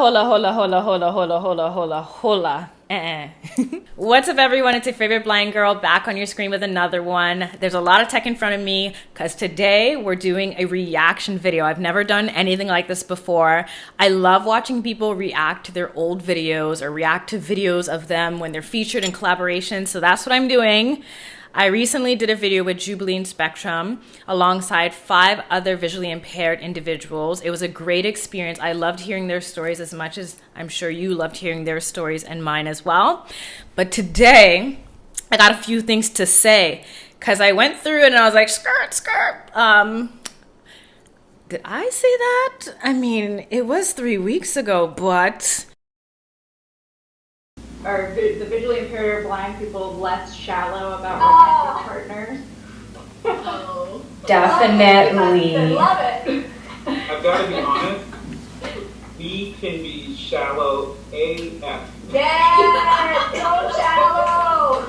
Hola, hola, hola, hola, hola, hola, hola, hola. What's up, everyone? It's your favorite blind girl back on your screen with another one. There's a lot of tech in front of me because today we're doing a reaction video. I've never done anything like this before. I love watching people react to their old videos or react to videos of them when they're featured in collaboration. So that's what I'm doing. I recently did a video with Jubilee and Spectrum alongside 5 other visually impaired individuals. It was a great experience. I loved hearing their stories as much as I'm sure you loved hearing their stories and mine as well. But today, I got a few things to say because I went through it and I was like, skirt, skirt. Did I say that? I mean, it was 3 weeks ago, but... Are the visually impaired or blind people less shallow about romantic partners? Oh. Definitely. I love it. I've got to be honest, we can be shallow AF. Yeah, so shallow.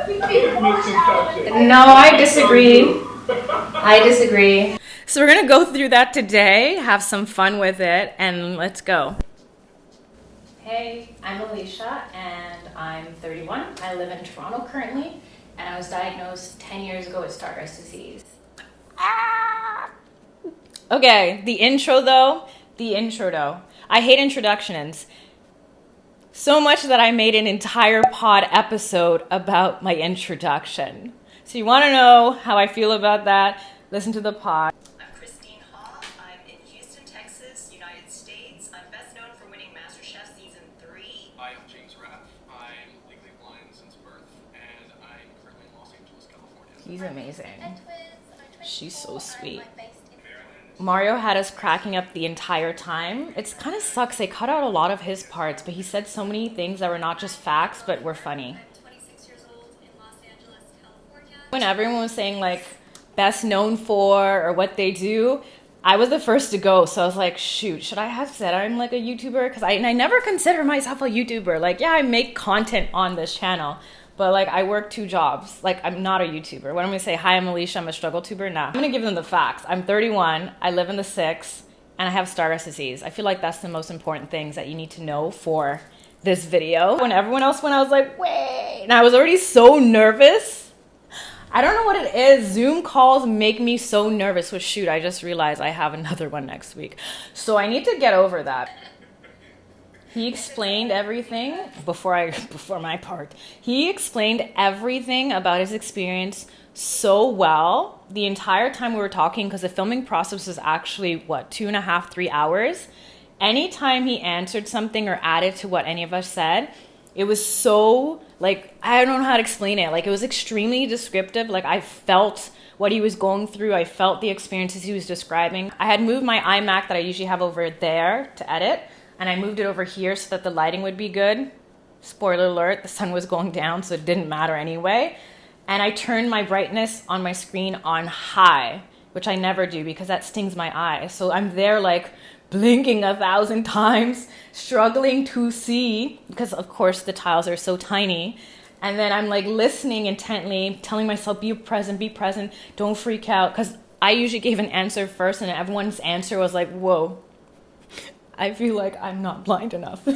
Misconceptions. No, I disagree. I disagree. So we're going to go through that today, have some fun with it, and let's go. Hey, I'm Alisha and I'm 31. I live in Toronto currently and I was diagnosed 10 years ago with Stargardt disease. Okay, the intro though. I hate introductions. So much that I made an entire pod episode about my introduction. So you want to know how I feel about that? Listen to the pod. He's amazing. She's so sweet. Mario had us cracking up the entire time. It's kind of sucks. They cut out a lot of his parts, but he said so many things that were not just facts, but were funny. When everyone was saying like best known for or what they do, I was the first to go. So I was like, shoot, should I have said I'm like a YouTuber? Because I never consider myself a YouTuber. Like, yeah, I make content on this channel. But like I work 2 jobs. Like I'm not a YouTuber. When I'm gonna say, hi, I'm Alisha, I'm a struggle tuber, nah. I'm gonna give them the facts. I'm 31, I live in the 6, and I have Stargardt disease. I feel like that's the most important things that you need to know for this video. When everyone else went, I was like, wait, and I was already so nervous. I don't know what it is. Zoom calls make me so nervous. Well, shoot, I just realized I have another one next week. So I need to get over that. He explained everything before my part. He explained everything about his experience so well the entire time we were talking, because the filming process was actually, what, 2.5, 3 hours. Anytime he answered something or added to what any of us said, it was so, like, I don't know how to explain it. Like, it was extremely descriptive. Like, I felt what he was going through. I felt the experiences he was describing. I had moved my iMac that I usually have over there to edit, and I moved it over here so that the lighting would be good. Spoiler alert, the sun was going down, so it didn't matter anyway. And I turned my brightness on my screen on high, which I never do because that stings my eye. So I'm there like blinking 1,000 times, struggling to see, because of course the tiles are so tiny. And then I'm like listening intently, telling myself, be present, don't freak out. Because I usually gave an answer first and everyone's answer was like, whoa. I feel like I'm not blind enough.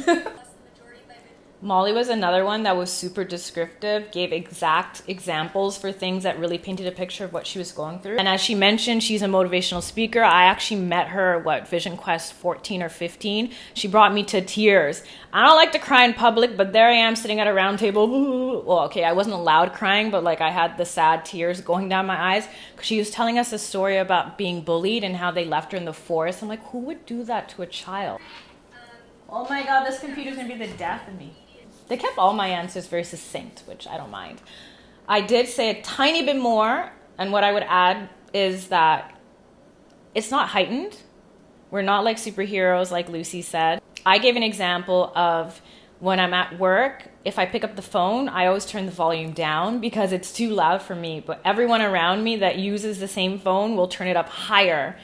Molly was another one that was super descriptive, gave exact examples for things that really painted a picture of what she was going through. And as she mentioned, she's a motivational speaker. I actually met her, Vision Quest 14 or 15. She brought me to tears. I don't like to cry in public, but there I am sitting at a round table. Well, okay, I wasn't loud crying, but like I had the sad tears going down my eyes. She was telling us a story about being bullied and how they left her in the forest. I'm like, who would do that to a child? Oh my God, this computer's gonna be the death of me. They kept all my answers very succinct, which I don't mind. I did say a tiny bit more, and what I would add is that it's not heightened. We're not like superheroes, like Lucy said. I gave an example of when I'm at work, if I pick up the phone, I always turn the volume down because it's too loud for me. But everyone around me that uses the same phone will turn it up higher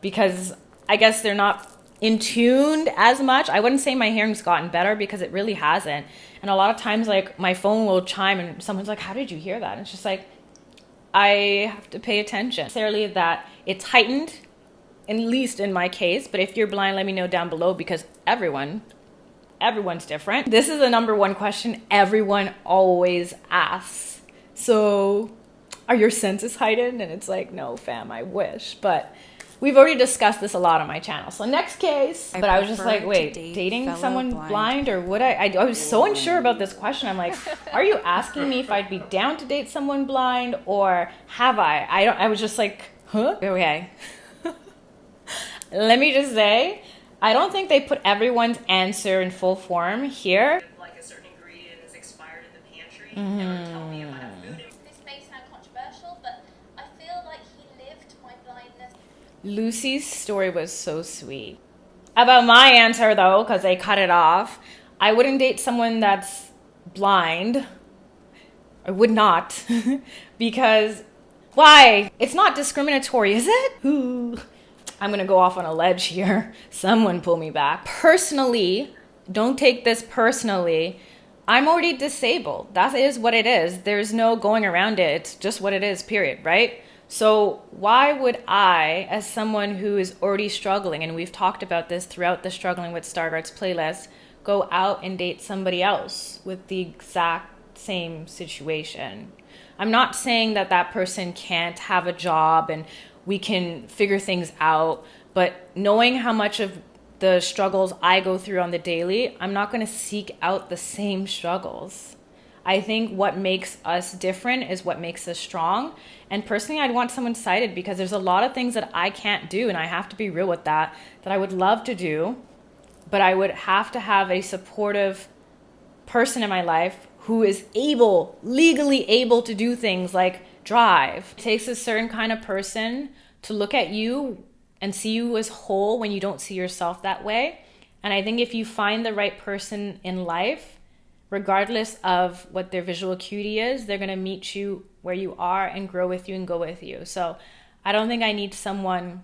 because I guess they're not in tuned as much. I wouldn't say my hearing's gotten better because it really hasn't. And a lot of times like my phone will chime and someone's like, how did you hear that? And it's just like, I have to pay attention. Necessarily that it's heightened at least in my case. But if you're blind, let me know down below, because everyone's different. This is the number one question everyone always asks. So, are your senses heightened? And it's like, no, fam, I wish. But we've already discussed this a lot on my channel. So next case, but I was just like, wait, dating someone blind, or would I was so unsure about this question. I'm like, are you asking me if I'd be down to date someone blind, or have I? I was just like, huh? Okay. Let me just say, I don't think they put everyone's answer in full form here. Like a certain ingredient is expired in the pantry, and would tell me if I have food. This may sound controversial, but I feel like he lived my blindness. Lucy's story was so sweet. About my answer, though, because they cut it off, I wouldn't date someone that's blind. I would not. Because, why? It's not discriminatory, is it? Ooh. I'm going to go off on a ledge here. Someone pull me back. Personally, don't take this personally, I'm already disabled. That is what it is. There's no going around it. It's just what it is, period, right? So why would I, as someone who is already struggling, and we've talked about this throughout the Struggling with Stargardt's playlist, go out and date somebody else with the exact same situation? I'm not saying that that person can't have a job and we can figure things out, but knowing how much of the struggles I go through on the daily, I'm not going to seek out the same struggles. I think what makes us different is what makes us strong. And personally, I'd want someone sighted, because there's a lot of things that I can't do, and I have to be real with that I would love to do, but I would have to have a supportive person in my life who is legally able to do things like drive. It takes a certain kind of person to look at you and see you as whole when you don't see yourself that way. And I think if you find the right person in life, regardless of what their visual acuity is, they're going to meet you where you are and grow with you and go with you. So I don't think I need someone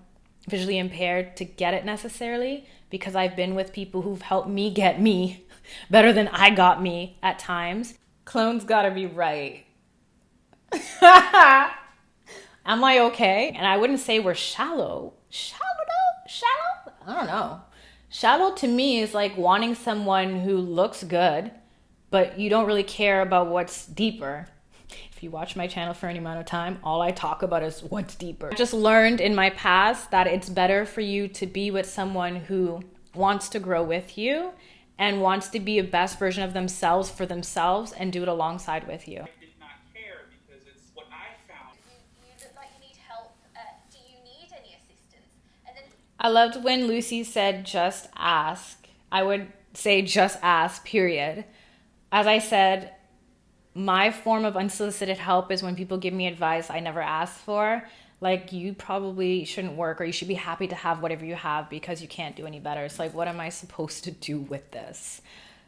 visually impaired to get it necessarily, because I've been with people who've helped me get me better than I got me at times. Clone's gotta be right. Am I okay? And I wouldn't say we're shallow. Shallow? I don't know. Shallow to me is like wanting someone who looks good, but you don't really care about what's deeper. If you watch my channel for any amount of time, all I talk about is what's deeper. I just learned in my past that it's better for you to be with someone who wants to grow with you and wants to be a best version of themselves for themselves and do it alongside with you. I did not care because it's what I found. You look like you need help. Do you need any assistance? And then I loved when Lucy said, just ask. I would say just ask, period. As I said, my form of unsolicited help is when people give me advice I never asked for. Like, you probably shouldn't work, or you should be happy to have whatever you have because you can't do any better. It's like, what am I supposed to do with this?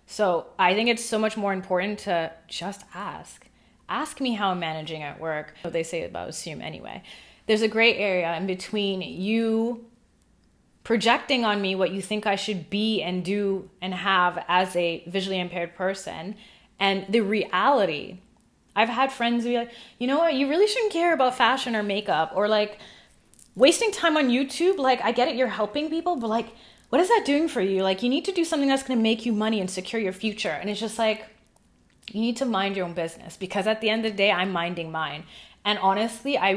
So I think it's so much more important to just ask. Ask me how I'm managing at work. What they say about assume anyway. There's a gray area in between you projecting on me what you think I should be and do and have as a visually impaired person, and the reality. I've had friends be like, you know what, you really shouldn't care about fashion or makeup, or like wasting time on YouTube. Like, I get it, you're helping people, but like, what is that doing for you? Like, you need to do something that's going to make you money and secure your future. And it's just like, you need to mind your own business, because at the end of the day, I'm minding mine. And honestly, I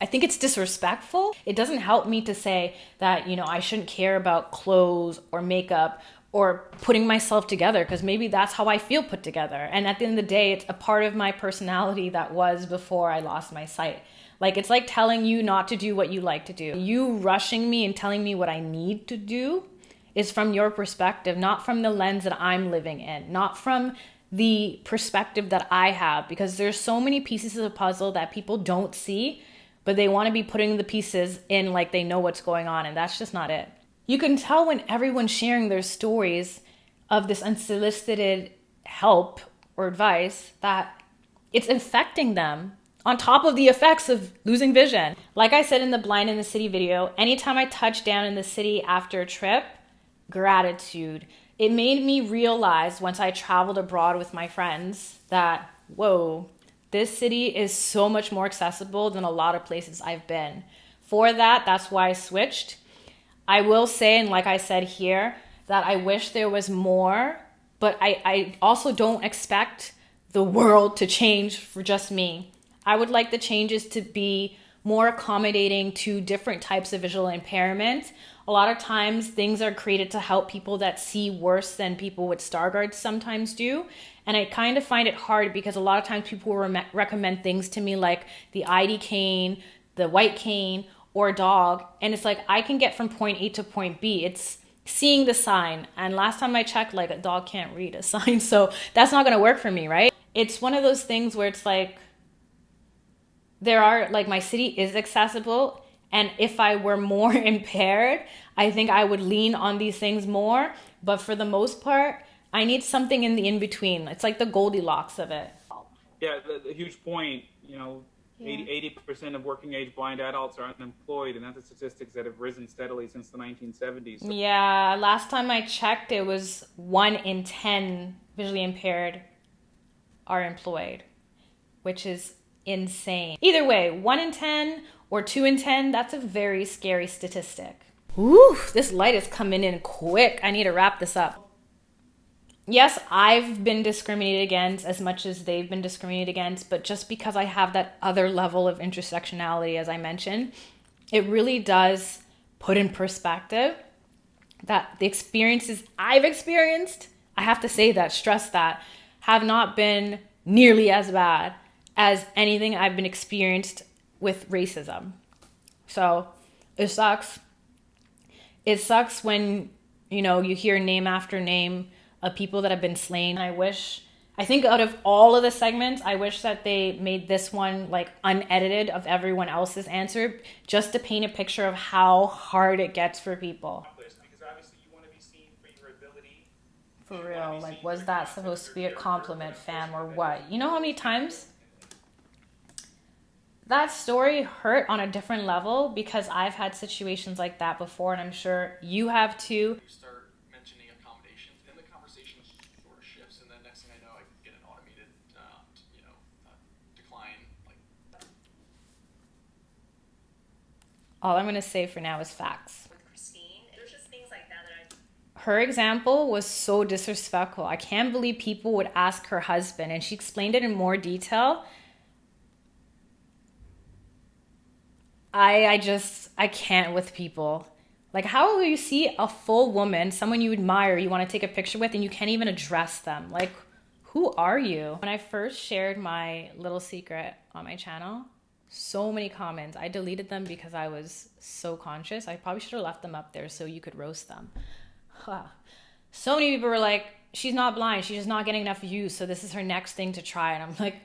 think it's disrespectful. It doesn't help me to say that, you know, I shouldn't care about clothes or makeup or putting myself together, because maybe that's how I feel put together. And at the end of the day, it's a part of my personality that was before I lost my sight. Like, it's like telling you not to do what you like to do. You rushing me and telling me what I need to do is from your perspective, not from the lens that I'm living in, not from the perspective that I have, because there's so many pieces of the puzzle that people don't see, but they want to be putting the pieces in like they know what's going on, and that's just not it. You can tell when everyone's sharing their stories of this unsolicited help or advice that it's affecting them on top of the effects of losing vision. Like I said in the Blind in the City video, anytime I touch down in the city after a trip, gratitude. It made me realize once I traveled abroad with my friends that, whoa, this city is so much more accessible than a lot of places I've been. for that. That's why I switched. I will say, and like I said here, that I wish there was more, but I also don't expect the world to change for just me. I would like the changes to be more accommodating to different types of visual impairment. A lot of times things are created to help people that see worse than people with Stargardt sometimes do. And I kind of find it hard because a lot of times people will recommend things to me like the ID cane, the white cane, or dog. And it's like, I can get from point A to point B. It's seeing the sign. And last time I checked, like, a dog can't read a sign. So that's not going to work for me, right? It's one of those things where it's like, there are, like, my city is accessible. And if I were more impaired, I think I would lean on these things more. But for the most part, I need something in the in-between. It's like the Goldilocks of it. Yeah, the huge point, you know, 80% of working age blind adults are unemployed, and that's the statistics that have risen steadily since the 1970s. So Yeah, last time I checked, it was 1 in 10 visually impaired are employed, which is insane. Either way, 1 in 10 or 2 in 10, that's a very scary statistic. Ooh, this light is coming in quick. I need to wrap this up. Yes, I've been discriminated against as much as they've been discriminated against, but just because I have that other level of intersectionality, as I mentioned, it really does put in perspective that the experiences I've experienced, I have to say that, stress that, have not been nearly as bad as anything I've been experienced with racism. So it sucks. It sucks when, you know, you hear name after name of people that have been slain. I think out of all of the segments, I wish that they made this one like unedited of everyone else's answer, just to paint a picture of how hard it gets for people. because obviously you want to be seen for your ability. For real, like, was that supposed to be a compliment, fam, or what? You know how many times that story hurt on a different level, because I've had situations like that before, and I'm sure you have too. You start mentioning accommodations, then the conversation sort of shifts, and then next thing I know, I get an automated, decline. All I'm gonna say for now is facts. With Christine, there's just things like that Her example was so disrespectful. I can't believe people would ask her husband, and she explained it in more detail. I can't with people. Like, how will you see a full woman, someone you admire, you want to take a picture with, and you can't even address them? Like, who are you? When I first shared my little secret on my channel, so many comments. I deleted them because I was so conscious. I probably should have left them up there so you could roast them. So many people were like, she's not blind, she's just not getting enough views, so this is her next thing to try. And I'm like,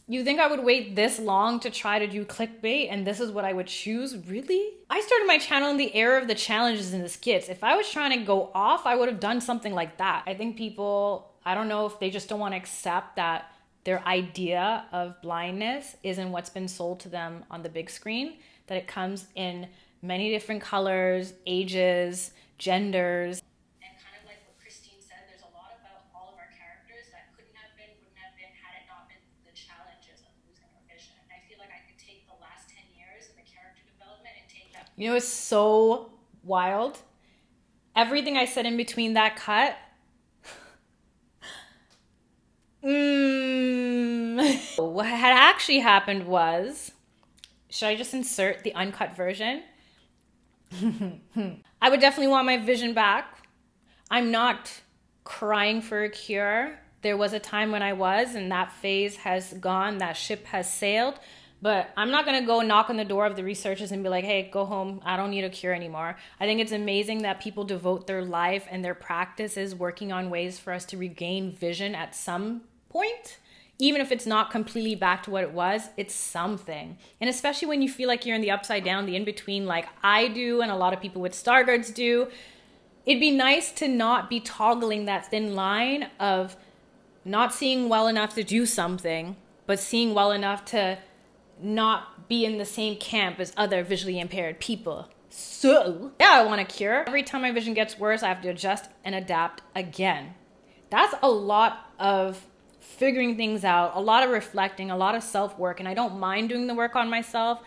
you think I would wait this long to try to do clickbait and this is what I would choose? Really? I started my channel in the era of the challenges and the skits. If I was trying to go off, I would have done something like that. I think people, I don't know if they just don't want to accept that their idea of blindness isn't what's been sold to them on the big screen, that it comes in many different colors, ages, genders. And kind of like what Christine said, there's a lot about all of our characters that wouldn't have been had it not been the challenges of losing our vision. And I feel like I could take the last 10 years of the character development and take that. You know, it's so wild. Everything I said in between that cut. What had actually happened was, should I just insert the uncut version? I would definitely want my vision back. I'm not crying for a cure. There was a time when I was, and that phase has gone, that ship has sailed. But I'm not going to go knock on the door of the researchers and be like, hey, go home. I don't need a cure anymore. I think it's amazing that people devote their life and their practices working on ways for us to regain vision at some point. Even if it's not completely back to what it was, it's something. And especially when you feel like you're in the upside down, the in-between, like I do and a lot of people with Stargardts do, it'd be nice to not be toggling that thin line of not seeing well enough to do something, but seeing well enough to not be in the same camp as other visually impaired people. So, yeah, I want a cure. Every time my vision gets worse, I have to adjust and adapt again. That's a lot of figuring things out, a lot of reflecting, a lot of self-work, and I don't mind doing the work on myself.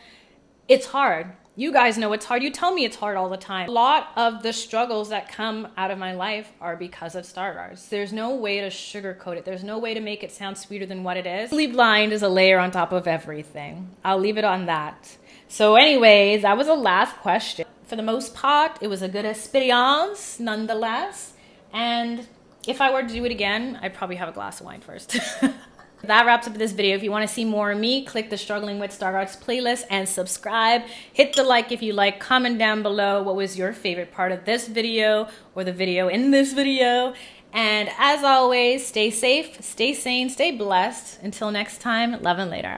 It's hard. You guys know it's hard. You tell me it's hard all the time. A lot of the struggles that come out of my life are because of Stargardt. There's no way to sugarcoat it. There's no way to make it sound sweeter than what it is. Legally blind is a layer on top of everything. I'll leave it on that. So anyways, that was the last question. For the most part, it was a good experience nonetheless. And if I were to do it again, I'd probably have a glass of wine first. That wraps up this video. If you want to see more of me, click the Struggling with Stargardt's playlist and subscribe. Hit the like if you like. Comment down below what was your favorite part of this video or the video in this video. And as always, stay safe, stay sane, stay blessed. Until next time, love and later.